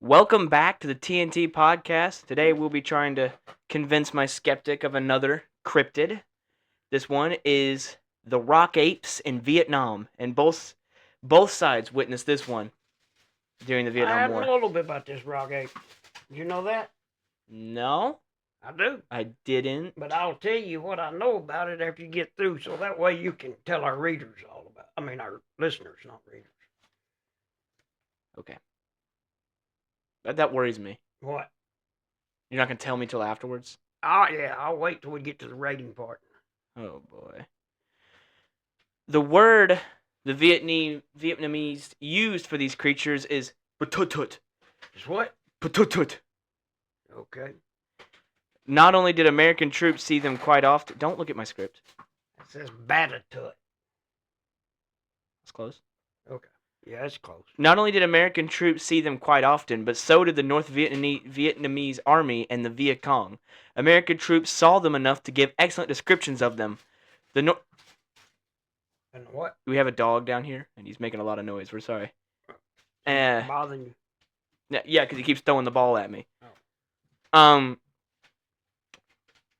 Welcome back to the TNT Podcast. Today we'll be trying to convince my skeptic of another cryptid. This one is the rock apes in Vietnam, and both sides witnessed this one during the I Vietnam had War. a little bit about this rock ape. Did you know that? No, I do. I didn't. But I'll tell you what I know about it after you get through, so that way you can tell our readers all about it. I mean, our listeners, not readers. Okay. That worries me. What? You're not going to tell me till afterwards? Oh, yeah, I'll wait till we get to the rating part. Oh, boy. The word the Vietnamese used for these creatures is patutut. Is what? Patutut. Okay. Not only did American troops see them quite often... Don't look at my script. It says batatut. That's close. Okay. Yeah, that's close. Not only did American troops see them quite often, but so did the North Vietnamese Army and the Viet Cong. American troops saw them enough to give excellent descriptions of them. And what? We have a dog down here, and he's making a lot of noise. We're sorry. Bothering you? Yeah, because he keeps throwing the ball at me. Oh.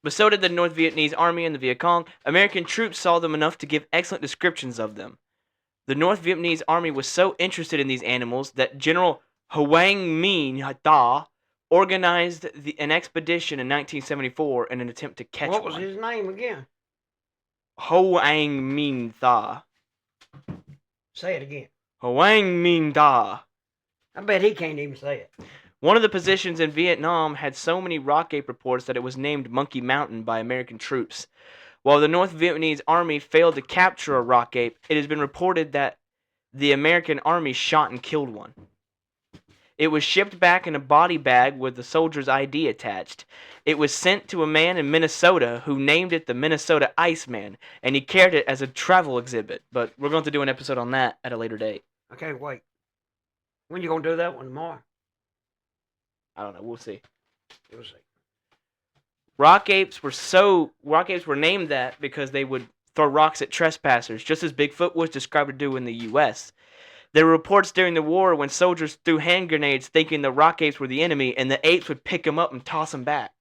But so did the North Vietnamese Army and the Viet Cong. American troops saw them enough to give excellent descriptions of them. The North Vietnamese Army was so interested in these animals that General Hoang Minh Tha organized an expedition in 1974 in an attempt to catch one. What was his name again? Hoang Minh Tha. Say it again. Hoang Minh Tha. I bet he can't even say it. One of the positions in Vietnam had so many rock ape reports that it was named Monkey Mountain by American troops. While the North Vietnamese Army failed to capture a rock ape, it has been reported that the American Army shot and killed one. It was shipped back in a body bag with the soldier's ID attached. It was sent to a man in Minnesota who named it the Minnesota Iceman, and he carried it as a travel exhibit. But we're going to do an episode on that at a later date. I can't wait. When you going to do that one tomorrow? I don't know. We'll see. You'll see. Rock apes were named that because they would throw rocks at trespassers, just as Bigfoot was described to do in the U.S. There were reports during the war when soldiers threw hand grenades thinking the rock apes were the enemy, and the apes would pick them up and toss them back.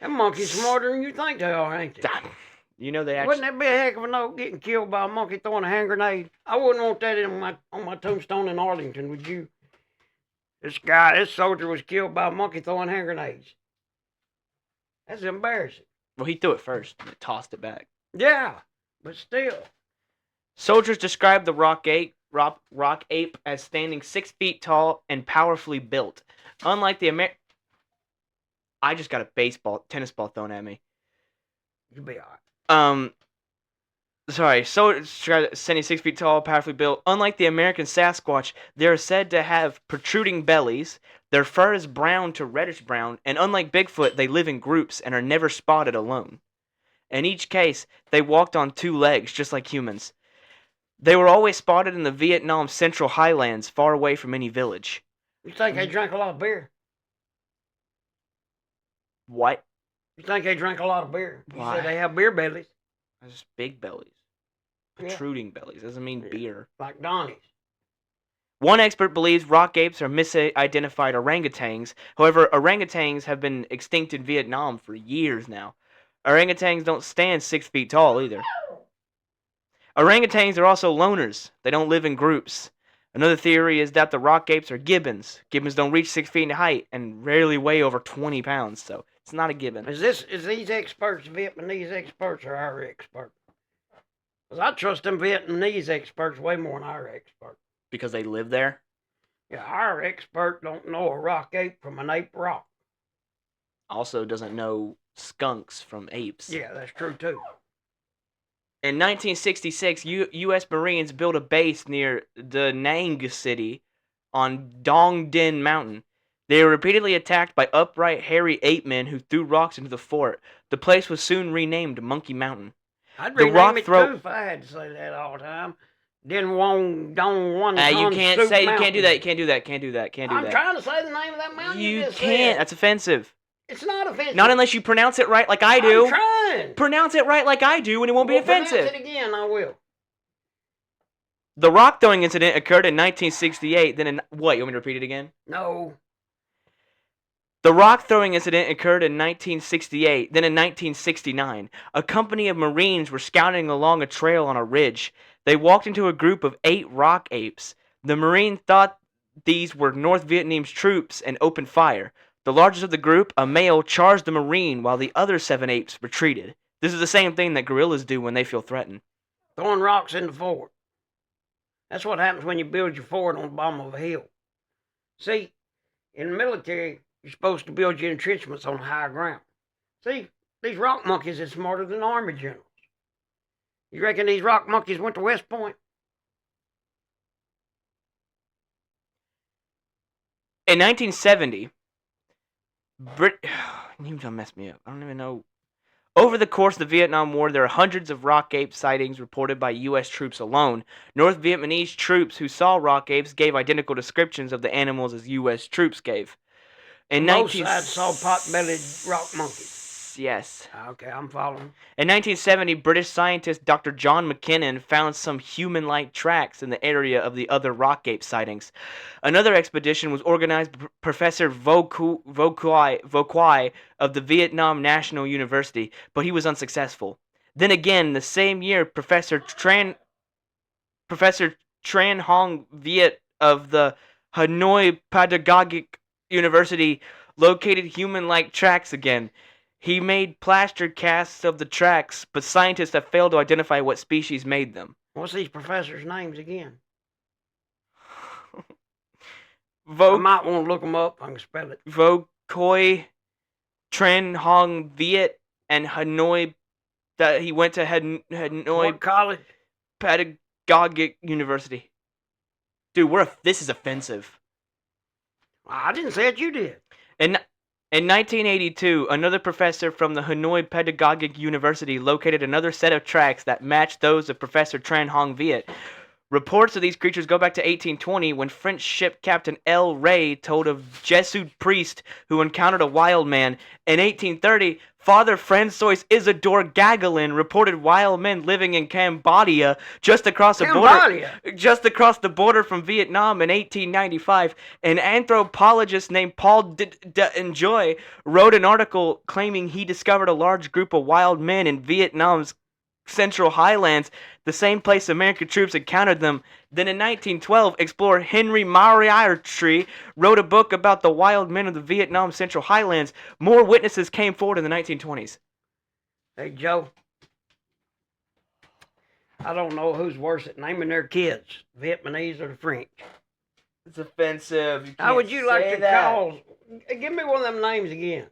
That monkey's smarter than you think they are, ain't they? You know they actually... Wouldn't that be a heck of a note, getting killed by a monkey throwing a hand grenade? I wouldn't want that on my tombstone in Arlington, would you? This soldier was killed by a monkey throwing hand grenades. That's embarrassing. Well, he threw it first and tossed it back. Yeah, but still. Soldiers described the rock ape as standing 6 feet tall and powerfully built. Unlike the I just got a tennis ball thrown at me. You'll be all right. Soldiers standing 6 feet tall, powerfully built. Unlike the American Sasquatch, they are said to have protruding bellies. Their fur is brown to reddish brown, and unlike Bigfoot, they live in groups and are never spotted alone. In each case, they walked on 2 legs, just like humans. They were always spotted in the Vietnam Central Highlands, far away from any village. You think they drank a lot of beer? What? You think they drank a lot of beer? You Why? said they have beer bellies. That's just big bellies. Protruding bellies. Doesn't mean beer. Like Donnie's. One expert believes rock apes are misidentified orangutans. However, orangutans have been extinct in Vietnam for years now. Orangutans don't stand 6 feet tall either. Orangutans are also loners. They don't live in groups. Another theory is that the rock apes are gibbons. Gibbons don't reach 6 feet in height and rarely weigh over 20 pounds, so it's not a gibbon. Is these experts Vietnamese experts or our experts? Because I trust them Vietnamese experts way more than our experts. Because they live there? Yeah, our expert don't know a rock ape from an ape rock. Also doesn't know skunks from apes. Yeah, that's true too. In 1966, U.S. Marines built a base near Da Nang City on Dong Din Mountain. They were repeatedly attacked by upright, hairy ape men who threw rocks into the fort. The place was soon renamed Monkey Mountain. I'd rename it too if I had to say that all the time. Didn't want, don't want to you can't do that. You can't do that. I'm trying to say the name of that mountain. You just can't. Said. That's offensive. It's not offensive. Not unless you pronounce it right like I do. I'm trying. Pronounce it right like I do and it won't be offensive. Pronounce it again, I will. The rock throwing incident occurred in 1968. Then in what? You want me to repeat it again? No. The rock throwing incident occurred in 1968. Then in 1969, a company of Marines were scouting along a trail on a ridge. They walked into a group of 8 rock apes. The Marine thought these were North Vietnamese troops and opened fire. The largest of the group, a male, charged the Marine while the other 7 apes retreated. This is the same thing that gorillas do when they feel threatened. Throwing rocks in the fort. That's what happens when you build your fort on the bottom of a hill. See, in the military, you're supposed to build your entrenchments on higher ground. See, these rock monkeys are smarter than army generals. You reckon these rock monkeys went to West Point? In 1970, you don't mess me up. I don't even know. Over the course of the Vietnam War, there are hundreds of rock ape sightings reported by U.S. troops alone. North Vietnamese troops who saw rock apes gave identical descriptions of the animals as U.S. troops gave. Both sides saw pot-bellied rock monkeys. Yes. Okay, I'm following. In 1970, British scientist Dr. John McKinnon found some human-like tracks in the area of the other rock ape sightings. Another expedition was organized by Professor Vo Quai of the Vietnam National University, but he was unsuccessful. Then again, the same year, Professor Tran Hong Viet of the Hanoi Pedagogic University located human-like tracks again. He made plaster casts of the tracks, but scientists have failed to identify what species made them. What's these professors' names again? I Vo might want to look them up. I can spell it. Vo Khoi, Tran Hong Viet, and Hanoi. That he went to Hanoi What college? Pedagogic University. Dude, this is offensive. I didn't say it. You did. In 1982, another professor from the Hanoi Pedagogic University located another set of tracks that matched those of Professor Tran Hong Viet. Reports of these creatures go back to 1820 when French ship Captain L. Ray told of Jesuit priest who encountered a wild man. In 1830, Father François Isidore Gagolin reported wild men living in Cambodia just across the border from Vietnam in 1895. An anthropologist named Paul d'Enjoy wrote an article claiming he discovered a large group of wild men in Vietnam's Central Highlands, the same place American troops encountered them. Then in 1912, explorer Henry Moriarty wrote a book about the wild men of the Vietnam Central Highlands. More witnesses came forward in the 1920s. Hey, Joe. I don't know who's worse at naming their kids, Vietnamese or the French. It's offensive. How would you like to call? Give me one of them names again.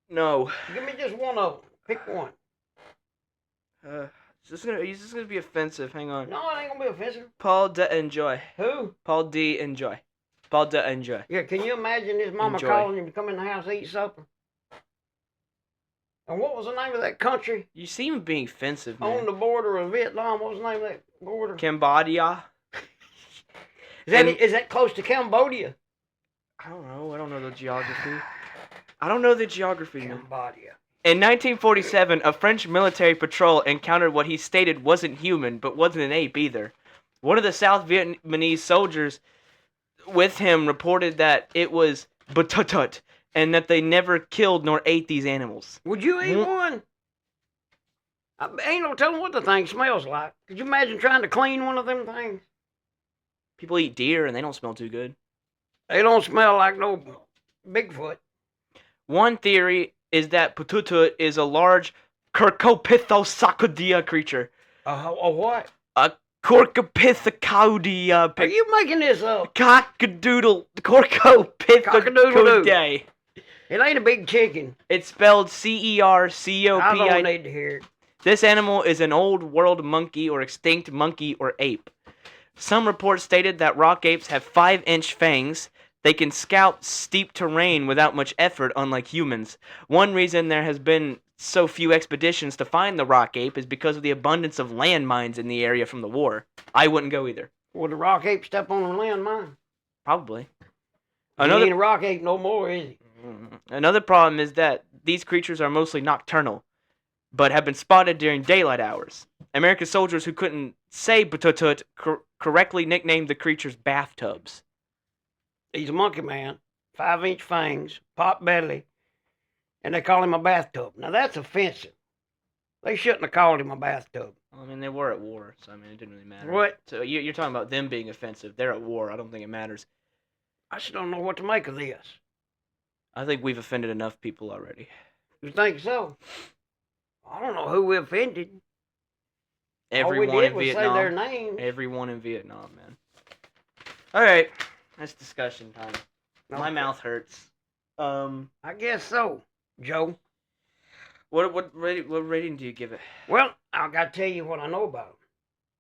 No. Give me just one of them. Pick one. This is gonna be offensive. Hang on. No, it ain't gonna be offensive. Paul d'Enjoy. Who? Paul d'Enjoy. Paul d'Enjoy. Yeah, can you imagine his mama calling him to come in the house to eat supper? And what was the name of that country? You seem being offensive, man. On the border of Vietnam. What was the name of that border? Cambodia. Is that close to Cambodia? I don't know. I don't know the geography. Cambodia. In 1947, a French military patrol encountered what he stated wasn't human, but wasn't an ape either. One of the South Vietnamese soldiers with him reported that it was batutut, and that they never killed nor ate these animals. Would you eat one? Ain't no telling what the thing smells like. Could you imagine trying to clean one of them things? People eat deer, and they don't smell too good. They don't smell like no Bigfoot. One theory is that Pututut is a large Cercopithecaudia creature. A what? A Corcopithecaudia. Are you making this up? Cockadoodle. Corcopithecaudia. It ain't a big chicken. It's spelled Cercopi. I don't need to hear it. This animal is an old world monkey or extinct monkey or ape. Some reports stated that rock apes have 5-inch fangs. They can scalp steep terrain without much effort, unlike humans. One reason there has been so few expeditions to find the rock ape is because of the abundance of landmines in the area from the war. I wouldn't go either. Would the rock ape step on a landmine? Probably. He ain't a rock ape no more, is he? Another problem is that these creatures are mostly nocturnal, but have been spotted during daylight hours. American soldiers who couldn't say Batutut correctly nicknamed the creatures bathtubs. He's a monkey man, 5-inch fangs, pot belly, and they call him a bathtub. Now that's offensive. They shouldn't have called him a bathtub. Well, I mean, they were at war, so I mean, it didn't really matter. What? So you're talking about them being offensive. They're at war. I don't think it matters. I just don't know what to make of this. I think we've offended enough people already. You think so? I don't know who we offended. Everyone All we did in was Vietnam. say their names. Everyone in Vietnam, man. All right, that's discussion time. No, My mouth hurts. I guess so, Joe. What rating do you give it? Well, I got to tell you what I know about him.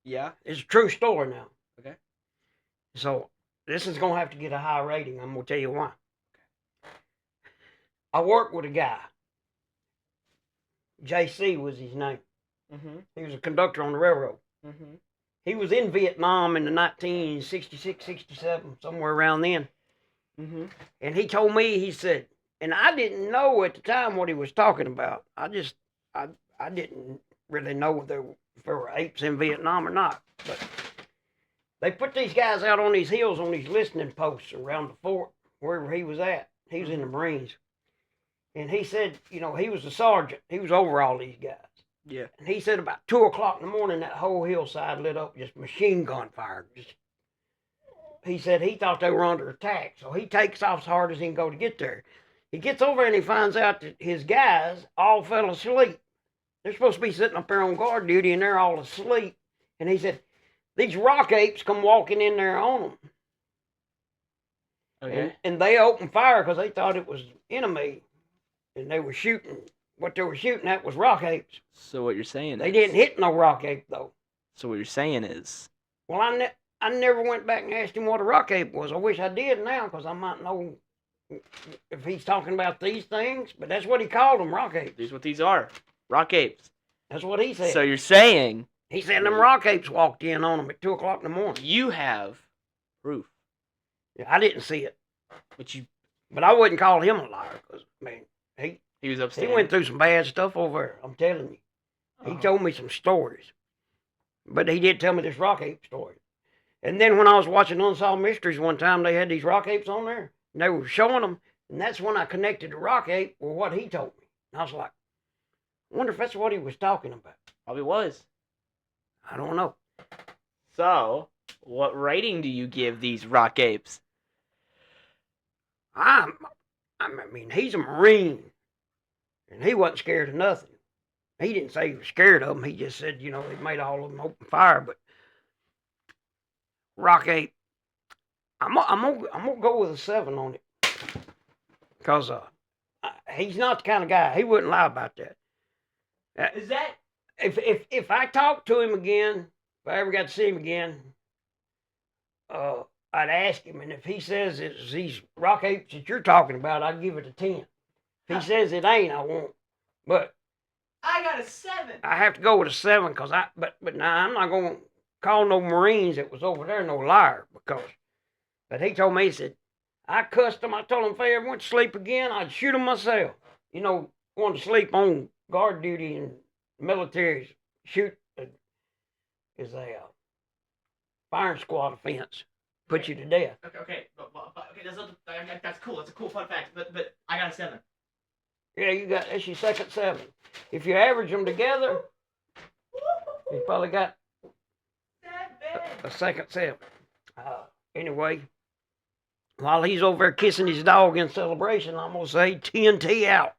Yeah. It's a true story now. Okay. So this is gonna have to get a high rating. I'm gonna tell you why. I worked with a guy. JC was his name. Mhm. He was a conductor on the railroad. Mhm. He was in Vietnam in the 1966, 67, somewhere around then. Mhm. And he told me, he said, and I didn't know at the time what he was talking about. I didn't really know if there were apes in Vietnam or not. But they put these guys out on these hills on these listening posts around the fort, wherever he was at. He was in the Marines. And he said, you know, he was a sergeant. He was over all these guys. Yeah. And he said about 2 o'clock in the morning, that whole hillside lit up, just machine gun fire. He said he thought they were under attack. So he takes off as hard as he can go to get there. He gets over and he finds out that his guys all fell asleep. They're supposed to be sitting up there on guard duty and they're all asleep. And he said, these rock apes come walking in there on them. Okay. And they opened fire because they thought it was enemy. And they were shooting. What they were shooting at was rock apes. So what you're saying They is, didn't hit no rock ape, though. So what you're saying is, Well, I never went back and asked him what a rock ape was. I wish I did now because I might know if he's talking about these things. But that's what he called them, rock apes. these what these are, rock apes. That's what he said. So you're saying He said them rock apes walked in on him at 2 o'clock in the morning. you have proof, Yeah, I didn't see it. but I wouldn't call him a liar because, man, he was he upstanding. went through some bad stuff over there. I'm telling you. He Uh-huh. told me some stories. But he did tell me this rock ape story. And then when I was watching Unsolved Mysteries one time, they had these rock apes on there. And they were showing them. And that's when I connected the rock ape with what he told me. And I was like, I wonder if that's what he was talking about. Probably was. I don't know. So what rating do you give these rock apes? I mean, he's a Marine. And he wasn't scared of nothing. He didn't say he was scared of them. He just said, you know, they made all of them open fire. But rock ape, I'm gonna go with a 7 on it. Because he's not the kind of guy. He wouldn't lie about that. Is that If I talked to him again, if I ever got to see him again, I'd ask him, and if he says it's these rock apes that you're talking about, I'd give it a 10. If he says it ain't, I won't. But I got a 7. I have to go with a 7 because but now I'm not gonna call no Marines that was over there no liar but he told me, he said, I cussed them. I told them if they ever went to sleep again, I'd shoot them myself. You know, going to sleep on guard duty and military shoot is a firing squad offense. Put you to death. Okay, that's cool. That's a cool fun fact. But I got a 7. Yeah, that's your second 7. If you average them together, you probably got a second 7. Anyway, while he's over there kissing his dog in celebration, I'm going to say TNT out.